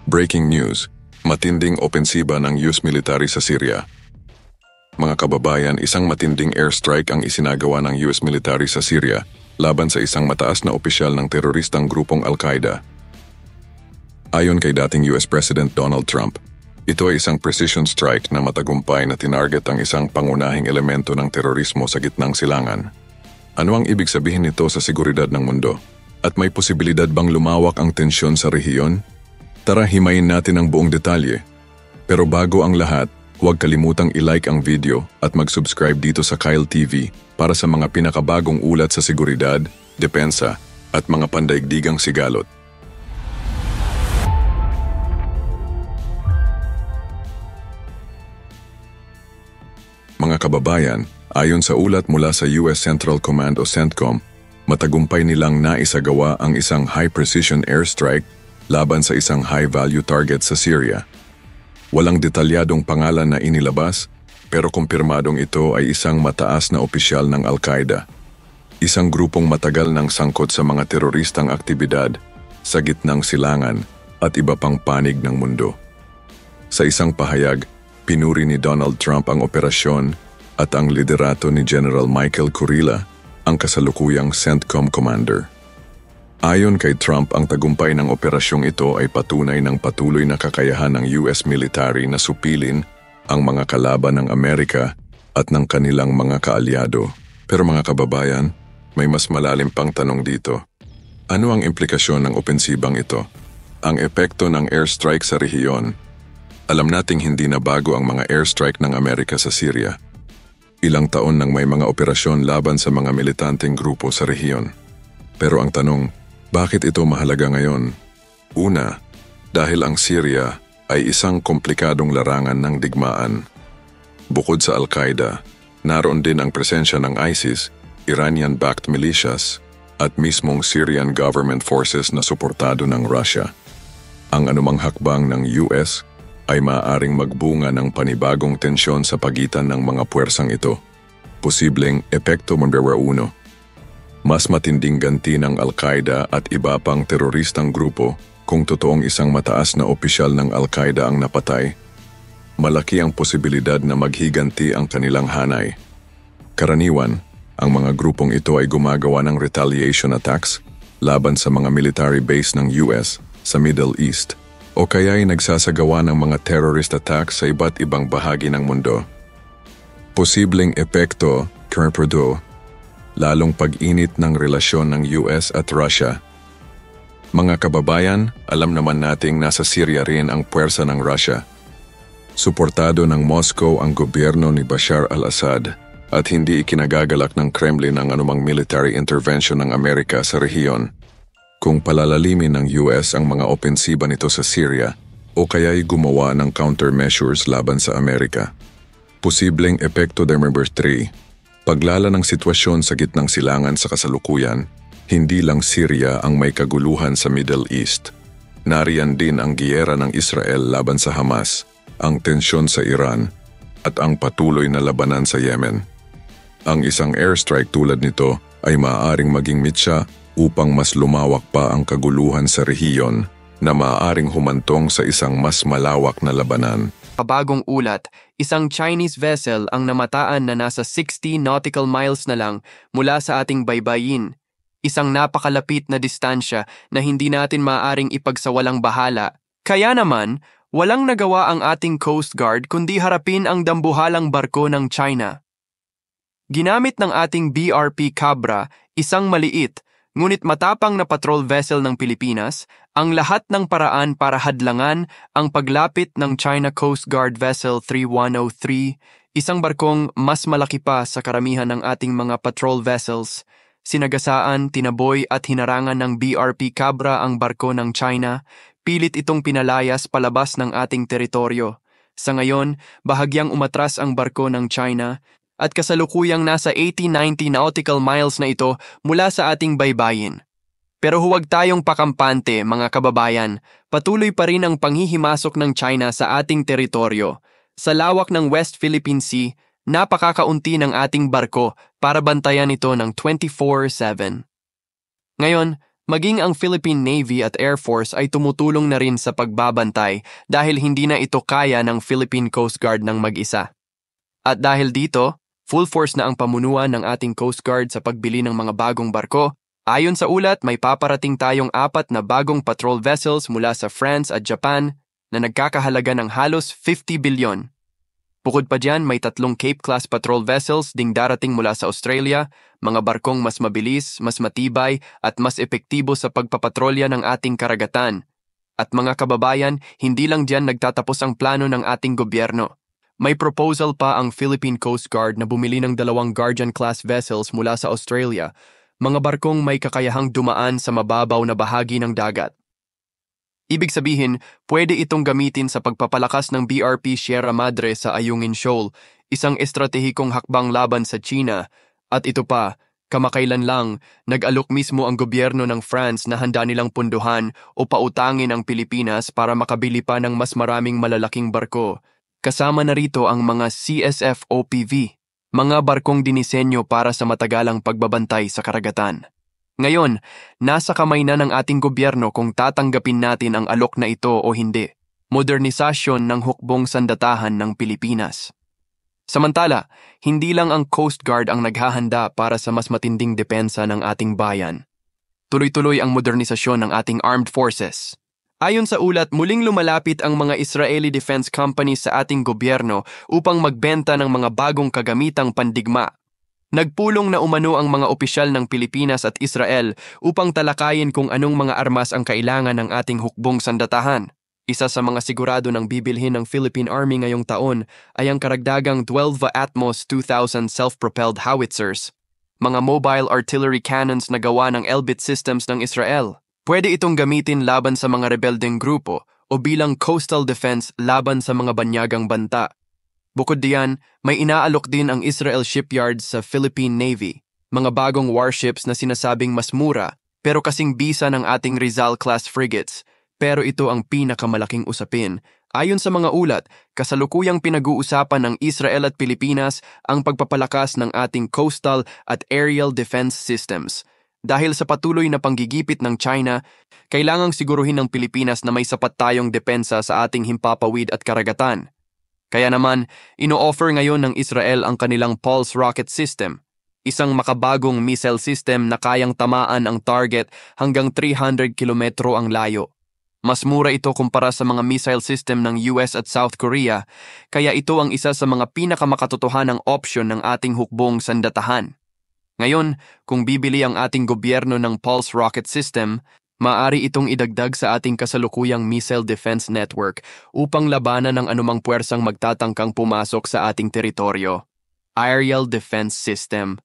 Breaking news, matinding opensiba ng US military sa Syria. Mga kababayan, isang matinding airstrike ang isinagawa ng US military sa Syria laban sa isang mataas na opisyal ng teroristang grupong Al-Qaeda. Ayon kay dating US President Donald Trump, ito ay isang precision strike na matagumpay na tinarget ang isang pangunahing elemento ng terorismo sa gitnang silangan. Ano ang ibig sabihin nito sa seguridad ng mundo? At may posibilidad bang lumawak ang tensyon sa rehiyon? Tara, himayin natin ang buong detalye. Pero bago ang lahat, huwag kalimutang i-like ang video at mag-subscribe dito sa Kyle TV para sa mga pinakabagong ulat sa seguridad, depensa at mga pandaigdigang sigalot. Mga kababayan, ayon sa ulat mula sa US Central Command o CENTCOM, matagumpay nilang naisagawa ang isang high-precision airstrike laban sa isang high-value target sa Syria. Walang detalyadong pangalan na inilabas, pero kumpirmadong ito ay isang mataas na opisyal ng Al-Qaeda. Isang grupong matagal nang sangkot sa mga teroristang aktibidad sa gitnang silangan at iba pang panig ng mundo. Sa isang pahayag, pinuri ni Donald Trump ang operasyon at ang liderato ni General Michael Kurilla, ang kasalukuyang CENTCOM commander. Ayon kay Trump, ang tagumpay ng operasyong ito ay patunay ng patuloy na kakayahan ng US military na supilin ang mga kalaban ng Amerika at ng kanilang mga kaalyado. Pero mga kababayan, may mas malalim pang tanong dito. Ano ang implikasyon ng opensibang ito? Ang epekto ng airstrike sa rehiyon. Alam nating hindi na bago ang mga airstrike ng Amerika sa Syria. Ilang taon nang may mga operasyon laban sa mga militanteng grupo sa rehiyon. Pero ang tanong, bakit ito mahalaga ngayon? Una, dahil ang Syria ay isang komplikadong larangan ng digmaan. Bukod sa Al-Qaeda, naroon din ang presensya ng ISIS, Iranian-backed militias, at mismong Syrian government forces na suportado ng Russia. Ang anumang hakbang ng US ay maaaring magbunga ng panibagong tensyon sa pagitan ng mga puwersang ito. Posibleng epekto number 1. Mas matinding ganti ng Al-Qaeda at iba pang teroristang grupo kung totoong isang mataas na opisyal ng Al-Qaeda ang napatay. Malaki ang posibilidad na maghiganti ang kanilang hanay. Karaniwan, ang mga grupong ito ay gumagawa ng retaliation attacks laban sa mga military base ng US sa Middle East o kaya ay nagsasagawa ng mga terrorist attacks sa iba't ibang bahagi ng mundo. Posibleng epekto, Kerperdo, lalong pag-init ng relasyon ng US at Russia. Mga kababayan, alam naman nating nasa Syria rin ang puwersa ng Russia. Suportado ng Moscow ang gobyerno ni Bashar al-Assad at hindi ikinagagalak ng Kremlin ang anumang military intervention ng Amerika sa rehiyon. Kung palalalimin ng US ang mga opensiba nito sa Syria o kaya'y gumawa ng countermeasures laban sa Amerika. Posibleng epekto number 3. Paglala ng sitwasyon sa gitnang silangan sa kasalukuyan, hindi lang Syria ang may kaguluhan sa Middle East. Nariyan din ang giyera ng Israel laban sa Hamas, ang tensyon sa Iran, at ang patuloy na labanan sa Yemen. Ang isang airstrike tulad nito ay maaaring maging mitsa upang mas lumawak pa ang kaguluhan sa rehiyon na maaaring humantong sa isang mas malawak na labanan. Kabagong ulat, isang Chinese vessel ang namataan na nasa 60 nautical miles na lang mula sa ating baybayin. Isang napakalapit na distansya na hindi natin maaaring ipagsawalang bahala. Kaya naman, walang nagawa ang ating Coast Guard kundi harapin ang dambuhalang barko ng China. Ginamit ng ating BRP Cabra, isang maliit, ngunit matapang na patrol vessel ng Pilipinas, ang lahat ng paraan para hadlangan ang paglapit ng China Coast Guard Vessel 3103, isang barkong mas malaki pa sa karamihan ng ating mga patrol vessels. Sinagasaan, tinaboy at hinarangan ng BRP Cabra ang barko ng China, pilit itong pinalayas palabas ng ating teritoryo. Sa ngayon, bahagyang umatras ang barko ng China, at kasalukuyang nasa 80-90 nautical miles na ito mula sa ating baybayin. Pero huwag tayong pakampante, mga kababayan. Patuloy pa rin ang panghihimasok ng China sa ating teritoryo. Sa lawak ng West Philippine Sea, napakakaunti ng ating barko para bantayan ito ng 24/7. Ngayon, Maging ang Philippine Navy at Air Force ay tumutulong na rin sa pagbabantay dahil hindi na ito kaya ng Philippine Coast Guard ng mag-isa. At dahil dito, full force na ang pamunuan ng ating Coast Guard sa pagbili ng mga bagong barko. Ayon sa ulat, may paparating tayong 4 na bagong patrol vessels mula sa France at Japan na nagkakahalaga ng halos 50 bilyon. Bukod pa dyan, may 3 Cape-class patrol vessels ding darating mula sa Australia, mga barkong mas mabilis, mas matibay at mas epektibo sa pagpapatrolya ng ating karagatan. At mga kababayan, hindi lang dyan nagtatapos ang plano ng ating gobyerno. May proposal pa ang Philippine Coast Guard na bumili ng 2 Guardian-class vessels mula sa Australia, mga barkong may kakayahang dumaan sa mababaw na bahagi ng dagat. Ibig sabihin, pwede itong gamitin sa pagpapalakas ng BRP Sierra Madre sa Ayungin Shoal, isang estratehikong hakbang laban sa China. At ito pa, kamakailan lang, nag-alok mismo ang gobyerno ng France na handa nilang punduhan o pautangin ang Pilipinas para makabili pa ng mas maraming malalaking barko. Kasama na rito ang mga CSF-OPV, mga barkong dinisenyo para sa matagalang pagbabantay sa karagatan. Ngayon, nasa kamay na ng ating gobyerno kung tatanggapin natin ang alok na ito o hindi. Modernisasyon ng hukbong sandatahan ng Pilipinas. Samantala, hindi lang ang Coast Guard ang naghahanda para sa mas matinding depensa ng ating bayan. Tuloy-tuloy ang modernisasyon ng ating armed forces. Ayon sa ulat, muling lumalapit ang mga Israeli defense companies sa ating gobyerno upang magbenta ng mga bagong kagamitang pandigma. Nagpulong na umano ang mga opisyal ng Pilipinas at Israel upang talakayin kung anong mga armas ang kailangan ng ating hukbong sandatahan. Isa sa mga sigurado ng bibilhin ng Philippine Army ngayong taon ay ang karagdagang 12 Atmos 2000 self-propelled howitzers, mga mobile artillery cannons na gawa ng Elbit Systems ng Israel. Pwede itong gamitin laban sa mga rebeldeng grupo o bilang coastal defense laban sa mga banyagang banta. Bukod diyan, may inaalok din ang Israel Shipyards sa Philippine Navy, mga bagong warships na sinasabing mas mura pero kasing bisa ng ating Rizal-class frigates. Pero ito ang pinakamalaking usapin. Ayon sa mga ulat, kasalukuyang pinag-uusapan ng Israel at Pilipinas ang pagpapalakas ng ating coastal at aerial defense systems. Dahil sa patuloy na panggigipit ng China, kailangang siguruhin ng Pilipinas na may sapat tayong depensa sa ating himpapawid at karagatan. Kaya naman, ino-offer ngayon ng Israel ang kanilang Pulse Rocket System, isang makabagong missile system na kayang tamaan ang target hanggang 300 kilometro ang layo. Mas mura ito kumpara sa mga missile system ng US at South Korea, kaya ito ang isa sa mga pinakamakatotohanang opsyon ng ating hukbong sandatahan. Ngayon, kung bibili ang ating gobyerno ng Pulse Rocket System, maaari itong idagdag sa ating kasalukuyang missile defense network upang labanan ng anumang puwersang magtatangkang pumasok sa ating teritoryo. Aerial Defense System.